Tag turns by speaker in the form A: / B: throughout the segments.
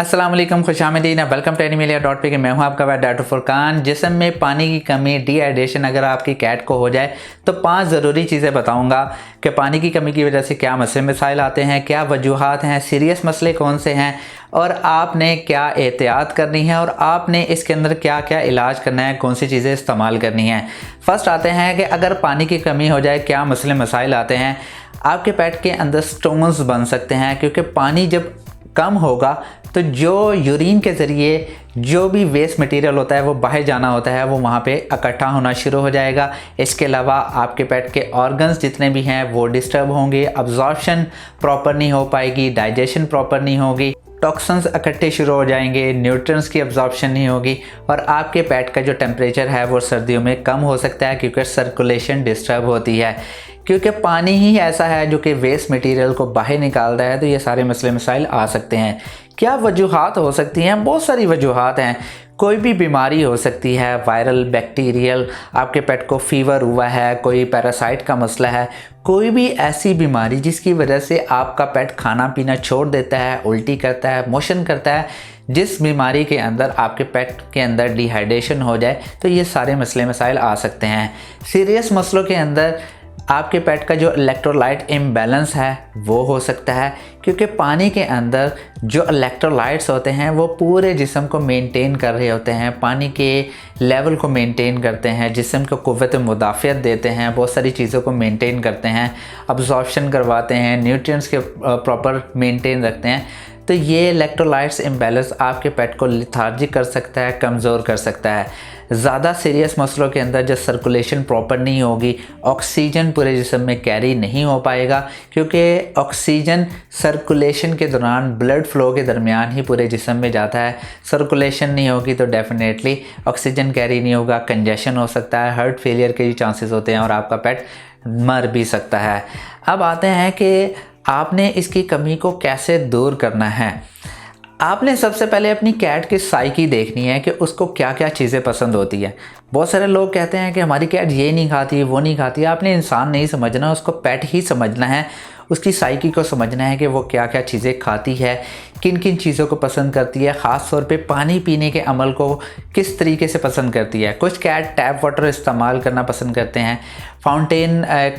A: अस्सलाम वालेकुम, खुशामदीन, welcome to एनिमलिया.pk। मैं हूं आपका भाई डॉक्टर फुरकान। जिस्म में पानी की कमी, डिहाइड्रेशन अगर आपकी कैट को हो जाए तो 5 ज़रूरी चीज़ें बताऊंगा कि पानी की कमी की वजह से क्या मसले मसाइल आते हैं, क्या वजूहात हैं, सीरियस मसले कौन से हैं और आपने क्या एहतियात करनी है और आपने इसके अंदर क्या क्या इलाज करना है, कौन सी चीज़ें इस्तेमाल करनी है। फ़र्स्ट आते हैं कि अगर पानी की कमी हो जाए क्या मसले मसाइल आते हैं। आपके पेट के अंदर स्टोन्स बन सकते हैं, क्योंकि पानी जब कम होगा तो जो यूरिन के ज़रिए जो भी वेस्ट मटेरियल होता है वो बाहर जाना होता है, वो वहाँ पे इकट्ठा होना शुरू हो जाएगा। इसके अलावा आपके पेट के ऑर्गन्स जितने भी हैं वो डिस्टर्ब होंगे, अब्जॉर्प्शन प्रॉपर नहीं हो पाएगी, डाइजेशन प्रॉपर नहीं होगी, टॉक्सिन्स इकट्ठे शुरू हो जाएंगे, न्यूट्रिएंट्स की अब्जॉर्प्शन नहीं होगी और आपके पेट का जो टेम्परेचर है वो सर्दियों में कम हो सकता है, क्योंकि सर्कुलेशन डिस्टर्ब होती है। क्योंकि पानी ही ऐसा है जो कि वेस्ट मटेरियल को बाहर निकालता है, तो ये सारे मसले मसाइल आ सकते हैं। क्या वजूहात हो सकती हैं? बहुत सारी वजूहात हैं। कोई भी बीमारी हो सकती है, वायरल, बैक्टीरियल, आपके पेट को फीवर हुआ है, कोई पैरासाइट का मसला है, कोई भी ऐसी बीमारी जिसकी वजह से आपका पेट खाना पीना छोड़ देता है, उल्टी करता है, मोशन करता है, जिस बीमारी के अंदर आपके पेट के अंदर डिहाइड्रेशन हो जाए, तो ये सारे मसले मसाइल आ सकते हैं। सीरियस मसलों के अंदर आपके पेट का जो इलेक्ट्रोलाइट इम्बैलेंस है वो हो सकता है, क्योंकि पानी के अंदर जो इलेक्ट्रोलाइट्स होते हैं वो पूरे जिस्म को मेंटेन कर रहे होते हैं, पानी के लेवल को मेंटेन करते हैं, जिस्म को क़ुव्वत मुदाफ़ियत देते हैं, बहुत सारी चीज़ों को मेंटेन करते हैं, अब्जॉर्प्शन करवाते हैं, न्यूट्रिएंट्स के प्रॉपर मेंटेन रखते हैं। तो ये इलेक्ट्रोलाइट्स इम्बैलेंस आपके पेट को लिथार्जिक कर सकता है, कमज़ोर कर सकता है। ज़्यादा सीरियस मसलों के अंदर जब सर्कुलेशन प्रॉपर नहीं होगी, ऑक्सीजन पूरे जिस्म में कैरी नहीं हो पाएगा, क्योंकि ऑक्सीजन सर्कुलेशन के दौरान ब्लड फ्लो के दरमियान ही पूरे जिस्म में जाता है। सर्कुलेशन नहीं होगी तो डेफिनेटली ऑक्सीजन कैरी नहीं होगा, कंजेशन हो सकता है, हार्ट फेलियर के भी चांसेस होते हैं और आपका पेट मर भी सकता है। अब आते हैं कि आपने इसकी कमी को कैसे दूर करना है। आपने सबसे पहले अपनी कैट की साइकी देखनी है कि उसको क्या क्या चीज़ें पसंद होती है। बहुत सारे लोग कहते हैं कि हमारी कैट ये नहीं खाती, वो नहीं खाती। आपने इंसान नहीं समझना, उसको पेट ही समझना है, उसकी साइकी को समझना है कि वो क्या क्या चीज़ें खाती है, किन किन चीज़ों को पसंद करती है, ख़ास तौर पे पानी पीने के अमल को किस तरीके से पसंद करती है। कुछ कैट टैप वाटर इस्तेमाल करना पसंद करते हैं। फाउंटेन एक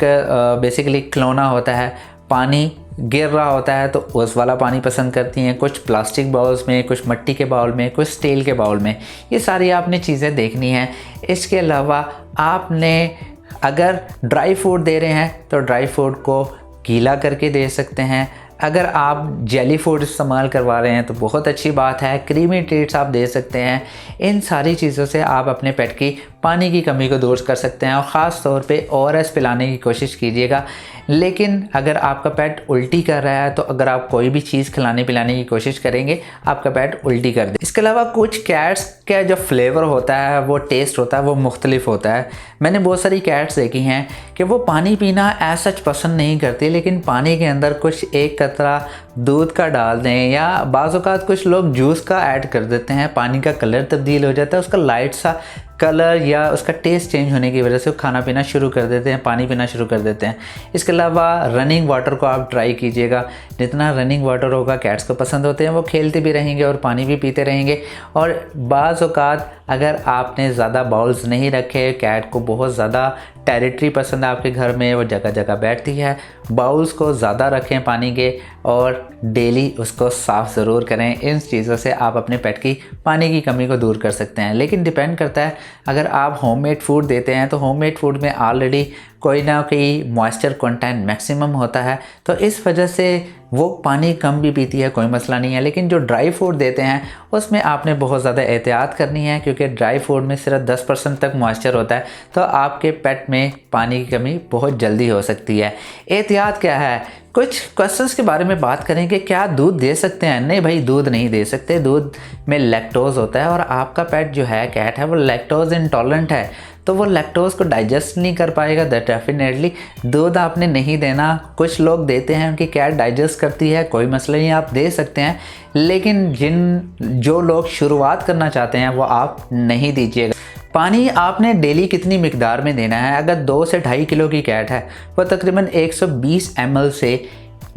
A: बेसिकली खिलौना होता है, पानी गिर रहा होता है तो उस वाला पानी पसंद करती हैं। कुछ प्लास्टिक बाउल्स में, कुछ मिट्टी के बाउल में, कुछ स्टील के बाउल में। ये सारी आपने चीज़ें देखनी हैं। इसके अलावा आपने अगर ड्राई फूड दे रहे हैं तो ड्राई फूड को गीला करके दे सकते हैं। अगर आप जेली फूड इस्तेमाल करवा रहे हैं तो बहुत अच्छी बात है, क्रीमी ट्रीट्स आप दे सकते हैं। इन सारी चीज़ों से आप अपने पेट की पानी की कमी को दूर कर सकते हैं और ख़ास तौर पे ओआरएस पिलाने की कोशिश कीजिएगा। लेकिन अगर आपका पेट उल्टी कर रहा है तो अगर आप कोई भी चीज़ खिलाने पिलाने की कोशिश करेंगे आपका पेट उल्टी कर दे। इसके अलावा कुछ कैट्स का जो फ्लेवर होता है, वो टेस्ट होता है, वो मुख्तलिफ होता है। मैंने बहुत सारी कैट्स देखी हैं कि वो पानी पीना ऐसा सच पसंद नहीं करती, लेकिन पानी के अंदर कुछ एक कतरा दूध का डाल दें या बाज़ औक़ात कुछ लोग जूस का ऐड कर देते हैं, पानी का कलर तब्दील हो जाता है, उसका लाइट सा कलर या उसका टेस्ट चेंज होने की वजह से वो खाना पीना शुरू कर देते हैं, पानी पीना शुरू कर देते हैं। इसके अलावा रनिंग वाटर को आप ट्राई कीजिएगा। जितना रनिंग वाटर होगा कैट्स को पसंद होते हैं, वो खेलते भी रहेंगे और पानी भी पीते रहेंगे। और बाज़ औक़ात अगर आपने ज़्यादा बाउल्स नहीं रखे, कैट को बहुत ज़्यादा टेरिटरी पसंद है आपके घर में, वो जगह जगह बैठती है, बाउल्स को ज़्यादा रखें पानी के और डेली उसको साफ़ ज़रूर करें। इन चीज़ों से आप अपने पेट की पानी की कमी को दूर कर सकते हैं। लेकिन डिपेंड करता है, अगर आप होममेड फूड देते हैं तो होममेड फूड में ऑलरेडी कोई ना कोई मॉइस्चर कंटेंट मैक्सिमम होता है, तो इस वजह से वो पानी कम भी पीती है, कोई मसला नहीं है। लेकिन जो ड्राई फूड देते हैं उसमें आपने बहुत ज़्यादा एहतियात करनी है, क्योंकि ड्राई फूड में सिर्फ 10% तक मॉइस्चर होता है, तो आपके पेट में पानी की कमी बहुत जल्दी हो सकती है। एहतियात क्या है? कुछ क्वेश्चंस के बारे में बात करें कि क्या दूध दे सकते हैं? नहीं भाई, दूध नहीं दे सकते। दूध में लैक्टोज होता है और आपका पेट जो है, कैट है, वो लैक्टोज इंटॉलरेंट है, तो वो लैक्टोज को डाइजेस्ट नहीं कर पाएगा। दैट डेफिनेटली दूध आपने नहीं देना। कुछ लोग देते हैं, उनकी कैट डाइजेस्ट करती है, कोई मसला नहीं, आप दे सकते हैं। लेकिन जो लोग शुरुआत करना चाहते हैं वो आप नहीं दीजिएगा। पानी आपने डेली कितनी मिकदार में देना है? अगर 2 से 2.5 किलो की कैट है, वो तकरीबन 120 ml से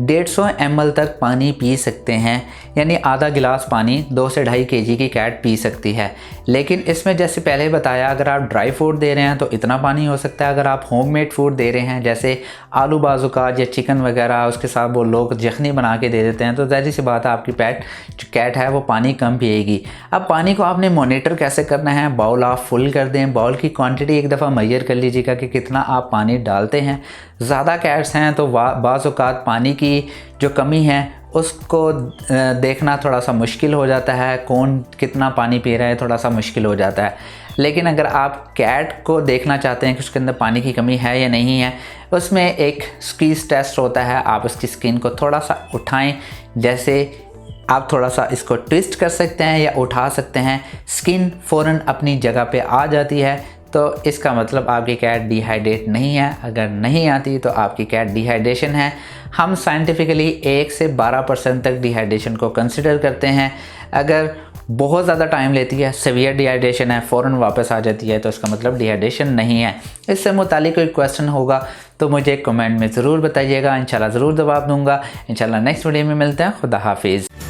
A: 150 ml तक पानी पी सकते हैं, यानी आधा गिलास पानी 2 से 2.5 kg की कैट पी सकती है। लेकिन इसमें जैसे पहले बताया, अगर आप ड्राई फूड दे रहे हैं तो इतना पानी हो सकता है। अगर आप होममेड फूड दे रहे हैं जैसे आलू बाजुका या चिकन वगैरह, उसके साथ वो लोग यखनी बना के दे देते हैं, तो ज़ाहिर सी बात है आपकी कैट है वो पानी कम पिएगी। अब पानी को आपने मॉनिटर कैसे करना है, बाउल आप फुल कर दें, बाउल की क्वांटिटी एक दफ़ा मेजर कर लीजिएगा कि कितना आप पानी डालते हैं। ज़्यादा कैट्स हैं तो बाज़ औक़ात पानी की जो कमी है उसको देखना थोड़ा सा मुश्किल हो जाता है, कौन कितना पानी पी रहा है थोड़ा सा मुश्किल हो जाता है। लेकिन अगर आप कैट को देखना चाहते हैं कि उसके अंदर पानी की कमी है या नहीं है, उसमें एक स्क्वीज़ टेस्ट होता है। आप उसकी स्किन को थोड़ा सा उठाएं, जैसे आप थोड़ा सा इसको ट्विस्ट कर सकते हैं या उठा सकते हैं, स्किन फ़ौरन अपनी जगह पे आ जाती है, तो इसका मतलब आपकी कैट डिहाइड्रेट नहीं है। अगर नहीं आती तो आपकी कैट डिहाइड्रेशन है। हम साइंटिफिकली 1 से 12% तक डिहाइड्रेशन को कंसिडर करते हैं। अगर बहुत ज़्यादा टाइम लेती है, सीवियर डिहाइड्रेशन है, फ़ौरन वापस आ जाती है, तो इसका मतलब डिहाइड्रेशन नहीं है। इससे मुतालिक कोई क्वेश्चन होगा तो मुझे कमेंट में ज़रूर बताइएगा, इंशाल्लाह ज़रूर जवाब दूंगा। इंशाल्लाह नेक्स्ट वीडियो में मिलते हैं। खुदा हाफिज़।